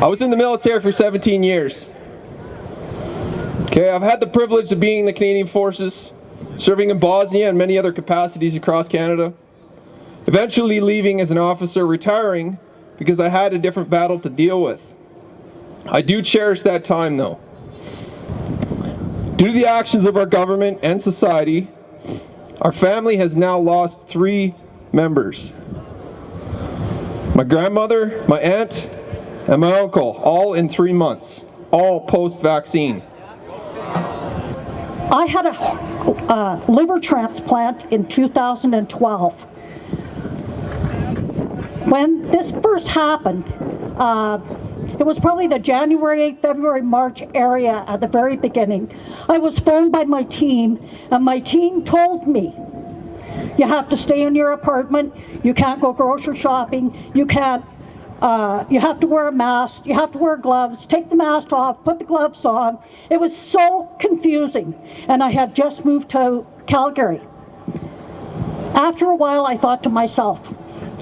I was in the military for 17 years. Okay, I've had the privilege of being in the Canadian Forces, serving in Bosnia and many other capacities across Canada, eventually leaving as an officer, retiring because I had a different battle to deal with. I do cherish that time though. Due to the actions of our government and society, our family has now lost 3 members. My grandmother, my aunt, and my uncle, all in 3 months, all post-vaccine. I had a liver transplant in 2012. When this first happened, it was probably the January, February, March area at the very beginning. I was phoned by my team, and my team told me, you have to stay in your apartment, you can't go grocery shopping, you can't, you have to wear a mask, you have to wear gloves, take the mask off, put the gloves on. It was so confusing, and I had just moved to Calgary. After a while, I thought to myself,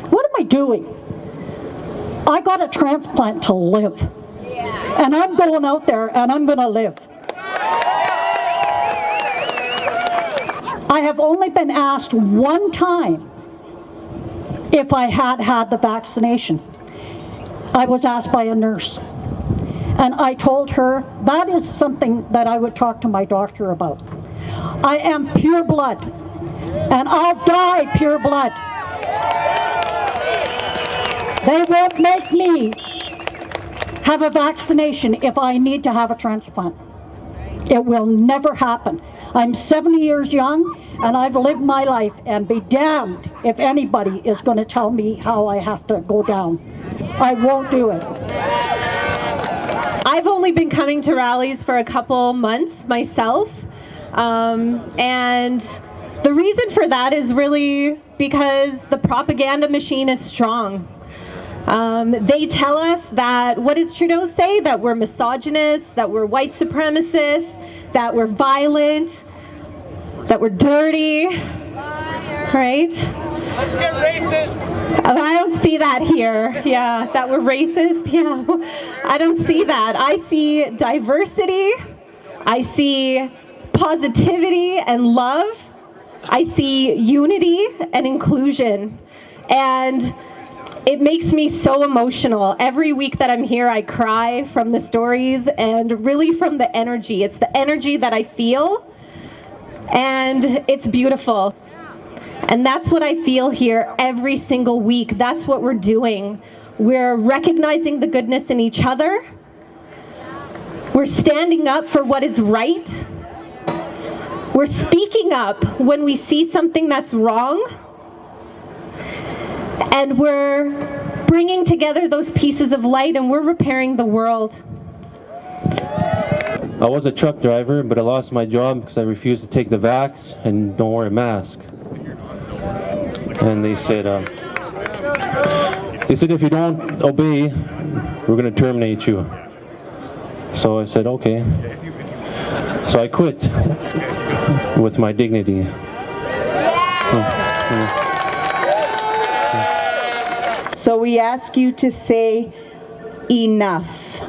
what am I doing? I got a transplant to live, and I'm going out there and I'm going to live. I have only been asked one time if I had had the vaccination. I was asked by a nurse, and I told her that is something that I would talk to my doctor about. I am pure blood, and I'll die pure blood. They won't make me have a vaccination if I need to have a transplant. It will never happen. I'm 70 years young, and I've lived my life, and be damned if anybody is going to tell me how I have to go down. I won't do it. I've only been coming to rallies for a couple months myself, and the reason for that is really because the propaganda machine is strong. They tell us that, what does Trudeau say? That we're misogynists, that we're white supremacists, that we're violent, that we're dirty, right? Let's get racist. Oh, I don't see that here. Yeah, that we're racist. Yeah, I don't see that. I see diversity. I see positivity and love. I see unity and inclusion. And it makes me so emotional. Every week that I'm here, I cry from the stories and really from the energy. It's the energy that I feel, and it's beautiful. And that's what I feel here every single week. That's what we're doing. We're recognizing the goodness in each other. We're standing up for what is right. We're speaking up when we see something that's wrong. And we're bringing together those pieces of light, and we're repairing the world. I was a truck driver, but I lost my job because I refused to take the vax and don't wear a mask. And they said if you don't obey, we're going to terminate you. So I said, okay. So I quit with my dignity. So we ask you to say enough.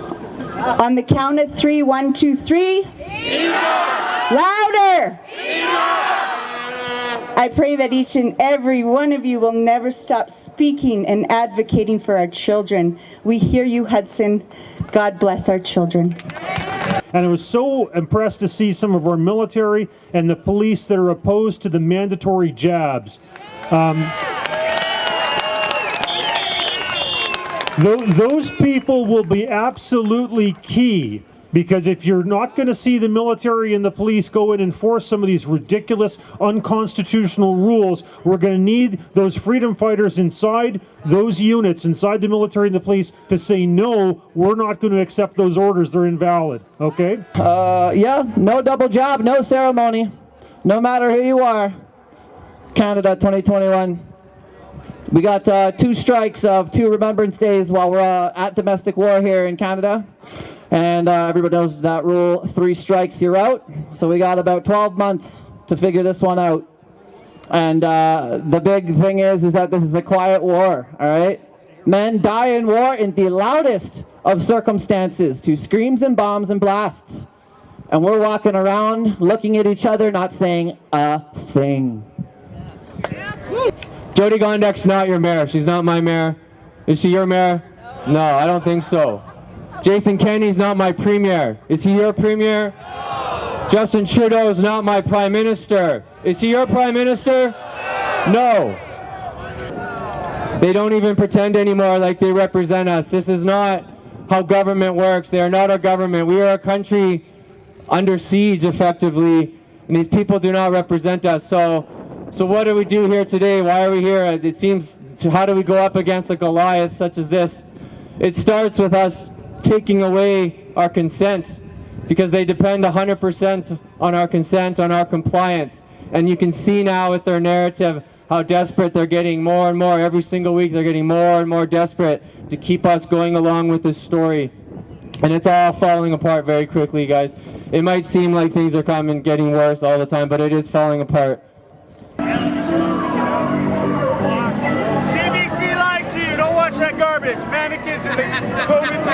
On the count of 3, 1, 2, 3. Enough! Louder! Enough! I pray that each and every one of you will never stop speaking and advocating for our children. We hear you, Hudson. God bless our children. And I was so impressed to see some of our military and the police that are opposed to the mandatory jabs. Those people will be absolutely key, because if you're not going to see the military and the police go in and enforce some of these ridiculous, unconstitutional rules, we're going to need those freedom fighters inside those units, inside the military and the police, to say, no, we're not going to accept those orders. They're invalid. Okay? Yeah, no double job, no ceremony, no matter who you are. Canada 2021. We got 2 strikes of 2 remembrance days while we're at domestic war here in Canada. And everybody knows that rule, 3 strikes, you're out. So we got about 12 months to figure this one out. And the big thing is that this is a quiet war, all right? Men die in war in the loudest of circumstances to screams and bombs and blasts. And we're walking around looking at each other, not saying a thing. Jody Gondek's not your mayor. She's not my mayor. Is she your mayor? No, I don't think so. Jason Kenney's not my premier. Is he your premier? Justin Trudeau's not my prime minister. Is he your prime minister? No. They don't even pretend anymore like they represent us. This is not how government works. They are not our government. We are a country under siege, effectively, and these people do not represent us. So what do we do here today? Why are we here? It seems, how do we go up against a Goliath such as this? It starts with us taking away our consent, because they depend 100% on our consent, on our compliance. And you can see now with their narrative how desperate they're getting more and more. Every single week they're getting more and more desperate to keep us going along with this story. And it's all falling apart very quickly, guys. It might seem like things are getting worse all the time, but it is falling apart. CBC lied to you. Don't watch that garbage. Mannequins in the COVID